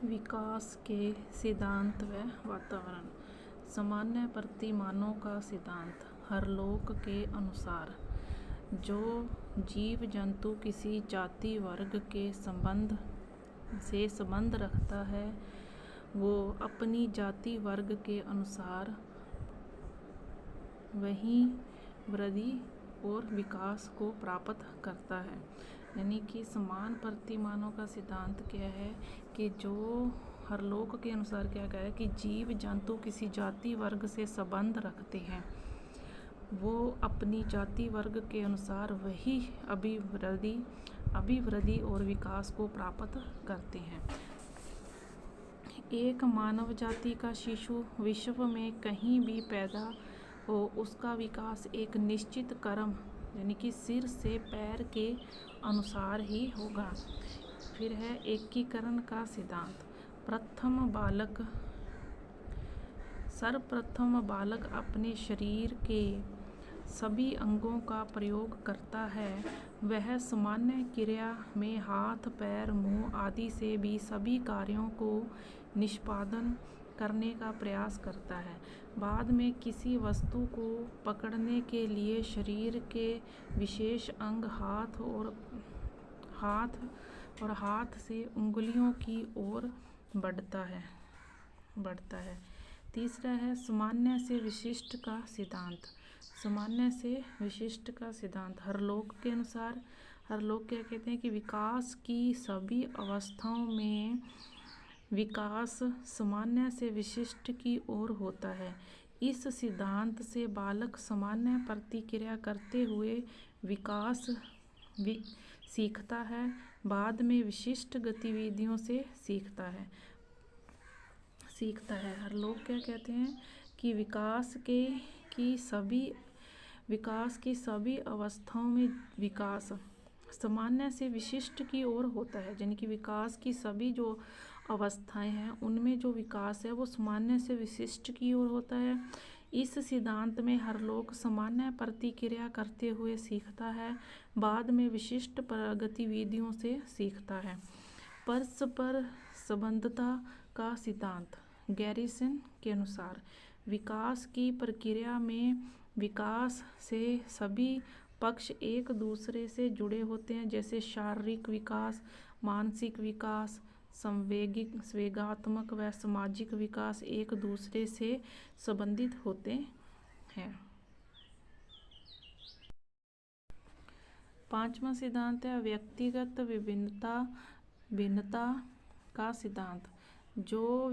विकास के सिद्धांत व वातावरण। सामान्य प्रतिमानों का सिद्धांत। हरलोक के अनुसार जो जीव जंतु किसी जाति वर्ग के संबंध रखता है वो अपनी जाति वर्ग के अनुसार वही वृद्धि और विकास को प्राप्त करता है। यानी कि समान प्रतिमानों का सिद्धांत क्या है कि जो हरलोक के अनुसार क्या कहा है कि जीव जंतु किसी जाति वर्ग से संबंध रखते हैं वो अपनी जाति वर्ग के अनुसार वही अभिवृद्धि और विकास को प्राप्त करते हैं। एक मानव जाति का शिशु विश्व में कहीं भी पैदा हो उसका विकास एक निश्चित क्रम यानी कि सिर से पैर के अनुसार ही होगा। फिर है एकीकरण का सिद्धांत। सर्वप्रथम बालक अपने शरीर के सभी अंगों का प्रयोग करता है। वह सामान्य क्रिया में हाथ पैर मुंह आदि से भी सभी कार्यों को निष्पादन करने का प्रयास करता है। बाद में किसी वस्तु को पकड़ने के लिए शरीर के विशेष अंग हाथ से उंगलियों की ओर बढ़ता है। तीसरा है सामान्य से विशिष्ट का सिद्धांत। सामान्य से विशिष्ट का सिद्धांत। हरलोक के अनुसार हरलोक क्या कहते हैं कि विकास की सभी अवस्थाओं में विकास सामान्य से विशिष्ट की ओर होता है। इस सिद्धांत से बालक सामान्य प्रतिक्रिया करते हुए विकास सीखता है, बाद में विशिष्ट गतिविधियों से सीखता है। हरलोक क्या कहते हैं कि विकास की सभी अवस्थाओं में विकास सामान्य से विशिष्ट की ओर होता है। यानी कि विकास की सभी जो अवस्थाएं हैं उनमें जो विकास है वो सामान्य से विशिष्ट की ओर होता है। इस सिद्धांत में हरलोक सामान्य प्रतिक्रिया करते हुए सीखता है, बाद में विशिष्ट गतिविधियों से सीखता है। परस्पर संबंधता का सिद्धांत। गैरिसन के अनुसार विकास की प्रक्रिया में विकास से सभी पक्ष एक दूसरे से जुड़े होते हैं, जैसे शारीरिक विकास, मानसिक विकास, संवेगात्मक व सामाजिक विकास एक दूसरे से संबंधित होते हैं। पांचवा सिद्धांत है व्यक्तिगत भिन्नता का सिद्धांत। दो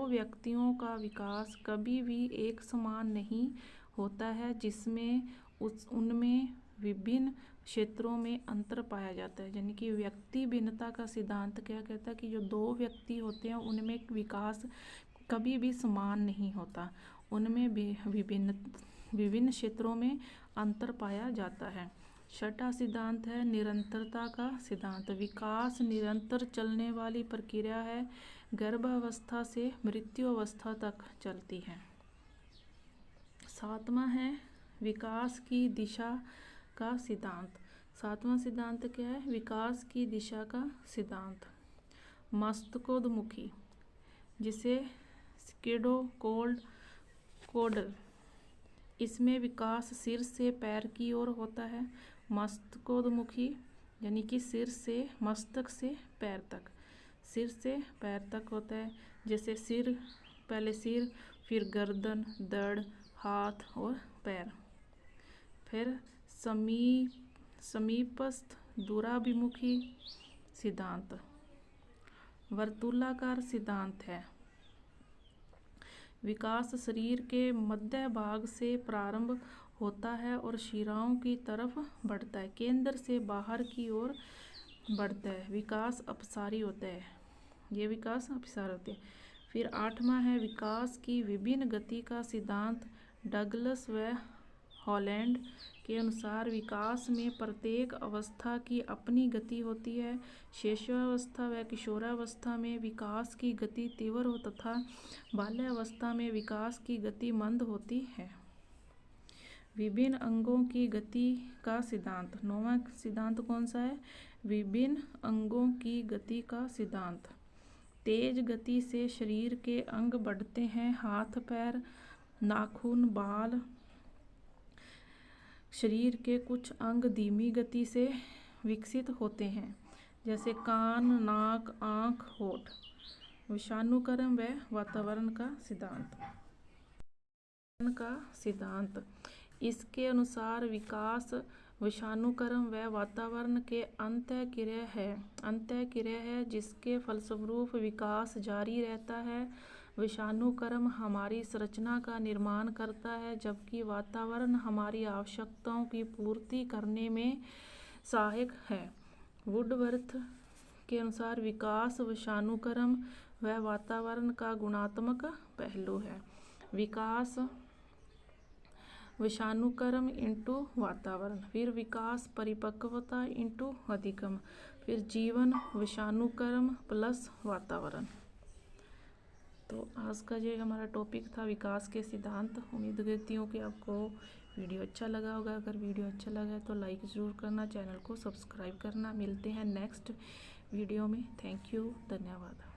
व्यक्तियों का विकास कभी भी एक समान नहीं होता है, जिसमें उनमें विभिन्न क्षेत्रों में अंतर पाया जाता है। यानी कि व्यक्ति भिन्नता का सिद्धांत क्या कहता है कि जो दो व्यक्ति होते हैं उनमें विकास कभी भी समान नहीं होता, उनमें विभिन्न क्षेत्रों में अंतर पाया जाता है। छठा सिद्धांत है निरंतरता का सिद्धांत। विकास निरंतर चलने वाली प्रक्रिया है, गर्भावस्था से मृत्यु अवस्था तक चलती है। सातवां है विकास की दिशा का सिद्धांत। सातवां सिद्धांत क्या है? विकास की दिशा का सिद्धांत। मस्तकोन्मुखी, जिसे स्किडोकोडल, इसमें विकास सिर से पैर की ओर होता है। मस्तकोन्मुखी यानी कि सिर से मस्तक से पैर तक होता है। जैसे पहले सिर, फिर गर्दन, धड़, हाथ और पैर। फिर समीपस्थ दूराभिमुखी सिद्धांत। वर्तुलाकार सिद्धांत है। विकास शरीर के मध्य भाग से प्रारंभ होता है और शिराओं की तरफ बढ़ता है, केंद्र से बाहर की ओर बढ़ता है। विकास अपसारी होता है। ये विकास अपसार होते हैं। फिर आठवां है विकास की विभिन्न गति का सिद्धांत। डगलस व हॉलैंड के अनुसार विकास में प्रत्येक अवस्था की अपनी गति होती है। शैशवावस्था व किशोरावस्था में विकास की गति तीव्र तथा बाल्यावस्था में विकास की गति मंद होती है। विभिन्न अंगों की गति का सिद्धांत। 9वां सिद्धांत कौन सा है? विभिन्न अंगों की गति का सिद्धांत। तेज गति से शरीर के अंग बढ़ते हैं। हाथ, पैर, नाखून, बाल। शरीर के कुछ अंग धीमी गति से विकसित होते हैं, जैसे कान, नाक, आँख, होठ। विषाणुक्रम व वातावरण का सिद्धांत। इसके अनुसार विकास विषाणुक्रम व वातावरण के अंतःक्रिया है जिसके फलस्वरूप विकास जारी रहता है। विषाणुक्रम हमारी संरचना का निर्माण करता है, जबकि वातावरण हमारी आवश्यकताओं की पूर्ति करने में सहायक है। वुडवर्थ के अनुसार विकास विषाणुक्रम व वातावरण का गुणात्मक पहलू है। विकास विषाणुक्रम इंटू वातावरण, फिर विकास परिपक्वता इंटू अधिगम, फिर जीवन विषाणुक्रम प्लस वातावरण। तो आज का जो हमारा टॉपिक था विकास के सिद्धांत। उम्मीद करती हूँ कि आपको वीडियो अच्छा लगा होगा। अगर वीडियो अच्छा लगा तो लाइक ज़रूर करना, चैनल को सब्सक्राइब करना। मिलते हैं नेक्स्ट वीडियो में। थैंक यू, धन्यवाद।